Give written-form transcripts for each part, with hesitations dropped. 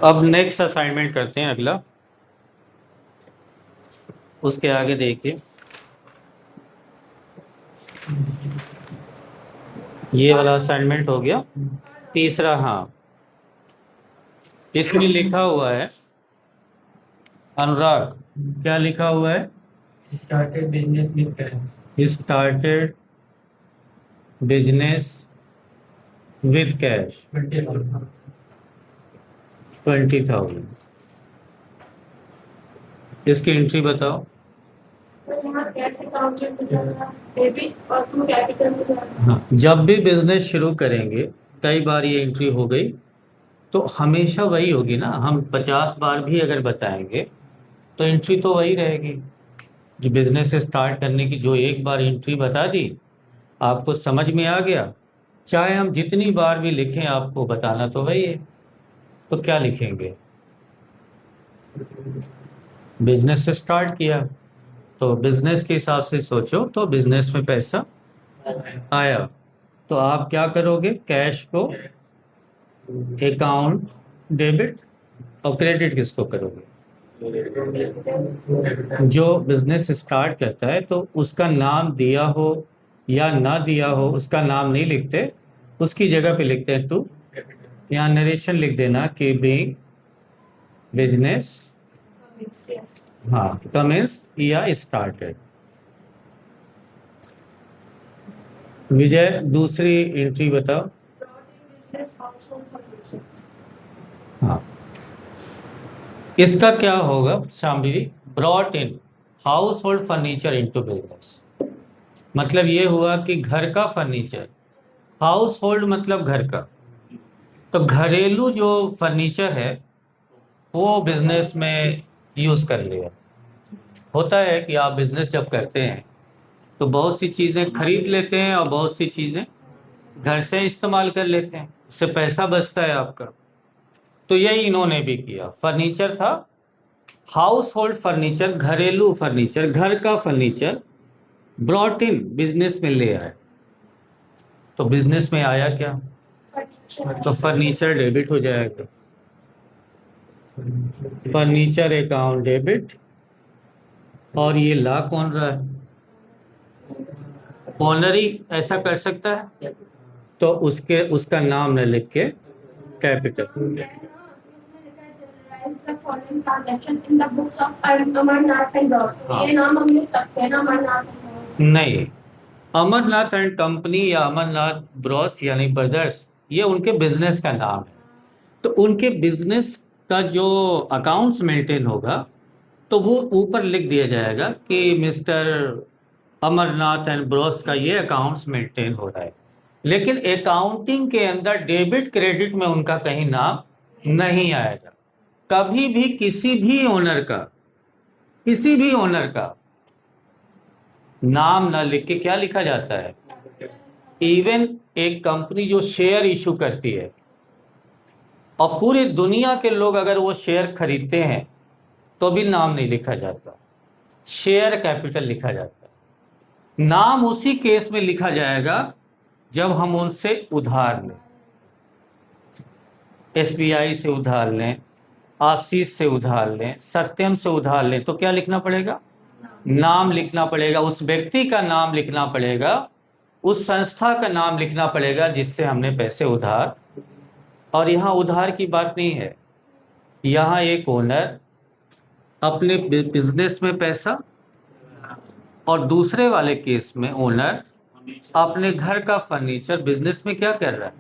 अब next assignment करते हैं अगला। उसके आगे देखिए, ये वाला असाइनमेंट हो गया तीसरा। हाँ, इसमें लिखा हुआ है अनुराग, क्या लिखा हुआ है? Started business with cash. Started business with cash 20,000। इसकी एंट्री बताओ। हाँ, जब भी बिजनेस शुरू करेंगे, कई बार ये एंट्री हो गई तो हमेशा वही होगी ना। हम 50 बार भी अगर बताएंगे तो एंट्री तो वही रहेगी। जो बिजनेस स्टार्ट करने की जो एक बार एंट्री बता दी, आपको समझ में आ गया, चाहे हम जितनी बार भी लिखें आपको बताना तो वही है। तो क्या लिखेंगे? बिजनेस स्टार्ट किया, तो बिजनेस के हिसाब से सोचो, तो बिजनेस में पैसा आया तो आप क्या करोगे? कैश को अकाउंट डेबिट, और क्रेडिट किसको करोगे? जो बिजनेस स्टार्ट करता है तो उसका नाम दिया हो या ना दिया हो, उसका नाम नहीं लिखते, उसकी जगह पे लिखते हैं टू। यहाँ नरेशन लिख देना कि बीइंग बिजनेस, हाँ, कमेंस्ड या स्टार्टेड। विजय, दूसरी एंट्री बताओ। हाँ, इसका क्या होगा Shambhavi? Brought in house hold furniture into business. मतलब ये हुआ कि घर का फर्नीचर, हाउस होल्ड मतलब घर का, तो घरेलू जो फर्नीचर है वो बिजनेस में यूज कर लिया। होता है कि आप बिजनेस जब करते हैं तो बहुत सी चीजें खरीद लेते हैं और बहुत सी चीजें घर से इस्तेमाल कर लेते हैं, उससे पैसा बचता है आपका। तो यही इन्होंने भी किया। फर्नीचर था, हाउस होल्ड फर्नीचर, घरेलू फर्नीचर, घर का फर्नीचर, ब्रॉट इन बिजनेस में ले आए। तो बिजनेस में आया क्या? तो फर्नीचर डेबिट हो जाएगा, फर्नीचर अकाउंट डेबिट। और ये ला कौन रहा है? ओनर ही ऐसा कर सकता है, तो उसका नाम न लिख के कैपिटल। नहीं, अमरनाथ एंड कंपनी या अमरनाथ ब्रॉस यानी ब्रदर्स, ये उनके बिजनेस का नाम है। तो उनके बिजनेस का जो अकाउंट्स मेंटेन होगा तो वो ऊपर लिख दिया जाएगा कि मिस्टर अमरनाथ एंड ब्रॉस का ये अकाउंट्स मेंटेन हो रहा है। लेकिन अकाउंटिंग के अंदर डेबिट क्रेडिट में उनका कहीं नाम नहीं आएगा। कभी भी किसी भी ओनर का नाम ना लिख के क्या लिखा जाता है? इवन एक कंपनी जो शेयर इशू करती है और पूरी दुनिया के लोग अगर वो शेयर खरीदते हैं तो भी नाम नहीं लिखा जाता, शेयर कैपिटल लिखा जाता है। नाम उसी केस में लिखा जाएगा जब हम उनसे उधार लें, एसबीआई से उधार लें, आशीष से उधार लें, सत्यम से उधार लें, तो क्या लिखना पड़ेगा? नाम लिखना पड़ेगा, उस व्यक्ति का नाम लिखना पड़ेगा, उस संस्था का नाम लिखना पड़ेगा जिससे हमने पैसे उधार। और यहाँ उधार की बात नहीं है, यहाँ एक ओनर अपने बिजनेस में पैसा, और दूसरे वाले केस में ओनर अपने घर का फर्नीचर बिजनेस में क्या कर रहा है?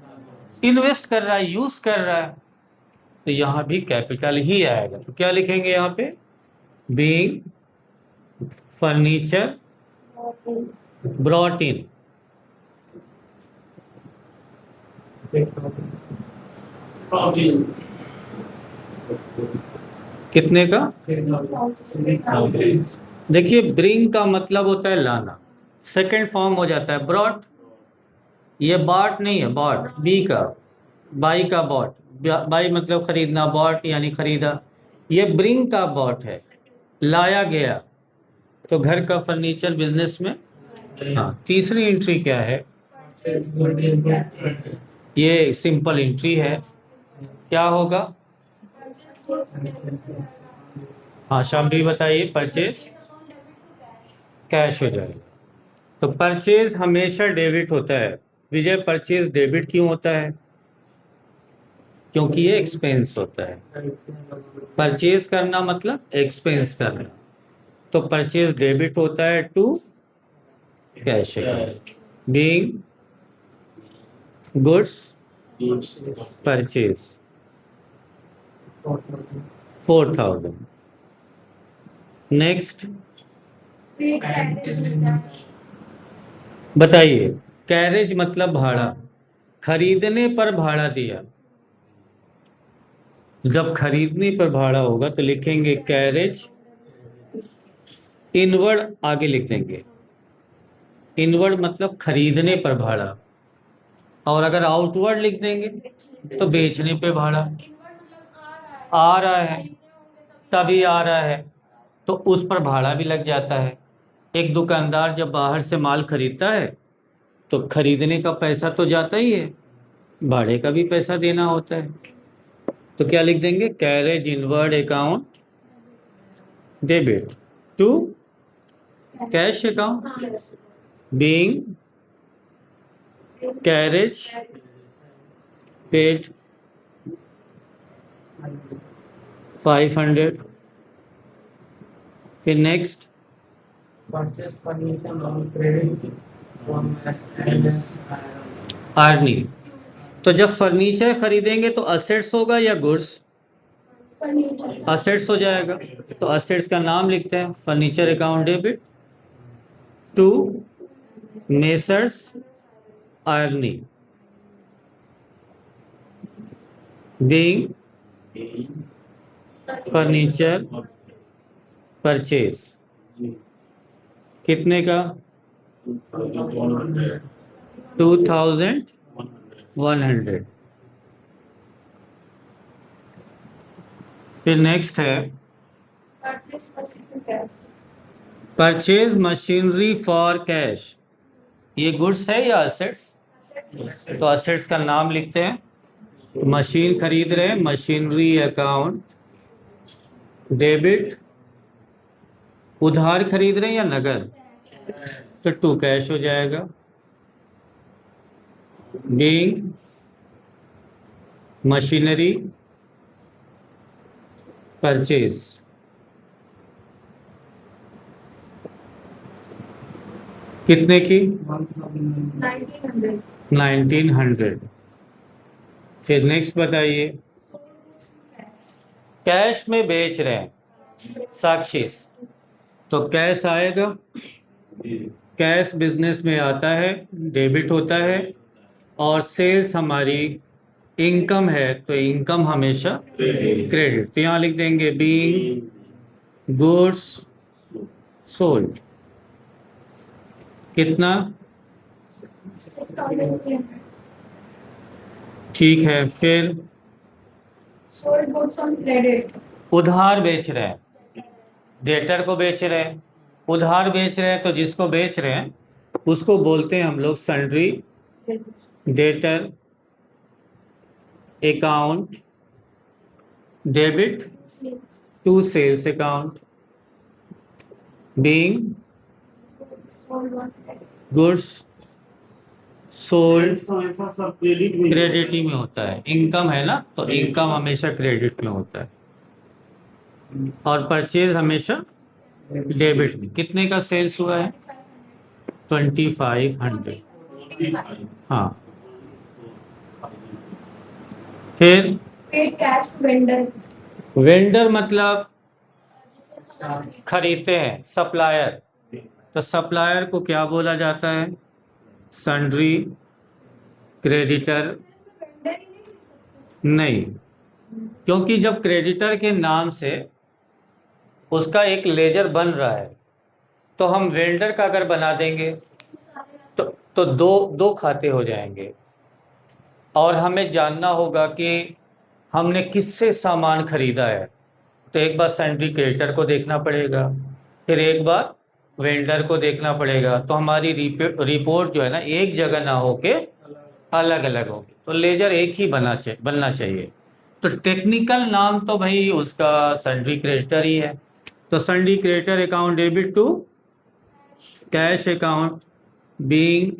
इन्वेस्ट कर रहा है, यूज कर रहा है। तो यहाँ भी कैपिटल ही आएगा। तो क्या लिखेंगे यहाँ पे? Being furniture brought in. कितने का? देखिए, ब्रिंग का मतलब होता है लाना, सेकंड फॉर्म हो जाता है ब्रॉट। ये बॉट नहीं है, बॉट बी का, बाई का बॉट, बाई मतलब खरीदना, बॉट यानी खरीदा। ये ब्रिंग का बॉट है, लाया गया। तो घर का फर्नीचर बिजनेस में। हाँ, तीसरी एंट्री क्या है? ये सिंपल एंट्री है, क्या होगा? हाँ शामली बताइए, परचेज कैश हो जाएगा। तो परचेज हमेशा डेबिट होता है। विजय, परचेज डेबिट क्यों होता है? क्योंकि ये एक्सपेंस होता है। परचेज करना मतलब एक्सपेंस करना, तो परचेज डेबिट होता है to cash being goods purchase 4,000। Next बताइए, कैरेज मतलब भाड़ा। खरीदने पर भाड़ा दिया। जब खरीदने पर भाड़ा होगा तो लिखेंगे कैरेज, इनवर्ड आगे लिख देंगे। इनवर्ड मतलब खरीदने पर भाड़ा, और अगर आउटवर्ड लिख देंगे तो बेचने पे भाड़ा। आ रहा है तभी आ रहा है, तो उस पर भाड़ा भी लग जाता है। एक दुकानदार जब बाहर से माल खरीदता है तो खरीदने का पैसा तो जाता ही है, भाड़े का भी पैसा देना होता है। तो क्या लिख देंगे? Carriage inward account debit to cash account being carriage paid 500। फिर next Purchase furniture on credit from LS. Earning. तो जब फर्नीचर खरीदेंगे तो असेट्स होगा या गुड्स? असेट्स हो जाएगा। तो असेट्स का नाम लिखते हैं furniture account debit to messrs Earning being furniture purchase. कितने का? 2,100। फिर नेक्स्ट है परचेज मशीनरी फॉर कैश। ये गुड्स है या असेट्स? तो असेट्स का नाम लिखते हैं। मशीन खरीद रहे हैं, मशीनरी अकाउंट डेबिट। उधार खरीद रहे हैं या नगद? तो टू कैश हो जाएगा बीइंग मशीनरी परचेज। कितने की? 1900। फिर नेक्स्ट बताइए, कैश में बेच रहे हैं, साक्षी। तो कैश आएगा, कैश बिजनेस में आता है, डेबिट होता है। और सेल्स हमारी इनकम है, तो इनकम हमेशा क्रेडिट। तो यहाँ लिख देंगे बीइंग गुड्स सोल्ड। कितना? ठीक है। फिर उधार बेच रहे हैं, डेटर को बेच रहे हैं, उधार बेच रहे हैं, तो जिसको बेच रहे हैं उसको बोलते हैं हम लोग sundry debtor account debit to sales account being goods sold. Credit ही में होता है, इनकम है ना, तो इनकम हमेशा क्रेडिट में होता है, और परचेज हमेशा डेबिट में। कितने का सेल्स हुआ है? 2500। हाँ। फिर वेंडर मतलब खरीदते हैं, सप्लायर। तो सप्लायर को क्या बोला जाता है? Sundry creditor. नहीं, क्योंकि जब क्रेडिटर के नाम से उसका एक लेजर बन रहा है, तो हम वेंडर का अगर बना देंगे तो दो खाते हो जाएंगे, और हमें जानना होगा कि हमने किससे सामान खरीदा है। तो एक बार सन्ड्री क्रेडिटर को देखना पड़ेगा, फिर एक बार वेंडर को देखना पड़ेगा। तो हमारी रिपोर्ट जो है ना, एक जगह ना होके अलग अलग होगी। तो लेजर एक ही बनना चाहिए। तो टेक्निकल नाम तो भाई उसका सन्ड्री क्रेडिटर ही है। तो sundry creditor account debit to cash account being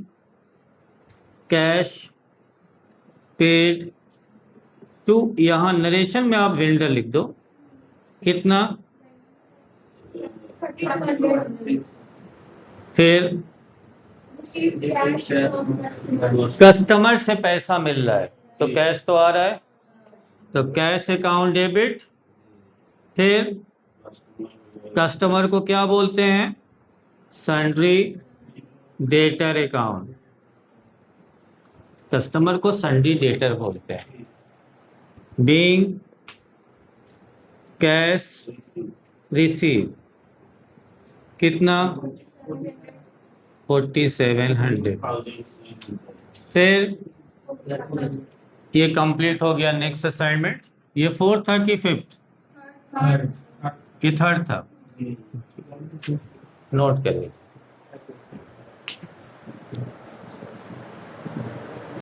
cash paid to, यहाँ नरेशन में आप वेंडर लिख दो कितना, फिर कस्टमर से पैसा मिल रहा है तो कैश तो आ रहा है, तो कैश अकाउंट डेबिट, फिर कस्टमर को क्या बोलते हैं, सन्ड्री डेटर अकाउंट, कस्टमर को सन्ड्री डेटर बोलते हैं, बीइंग कैश रिसीव कितना 4700, फिर ये कंप्लीट हो गया। नेक्स्ट असाइनमेंट, ये फोर्थ था कि फिफ्थ कि थर्ड था, नोट करिए।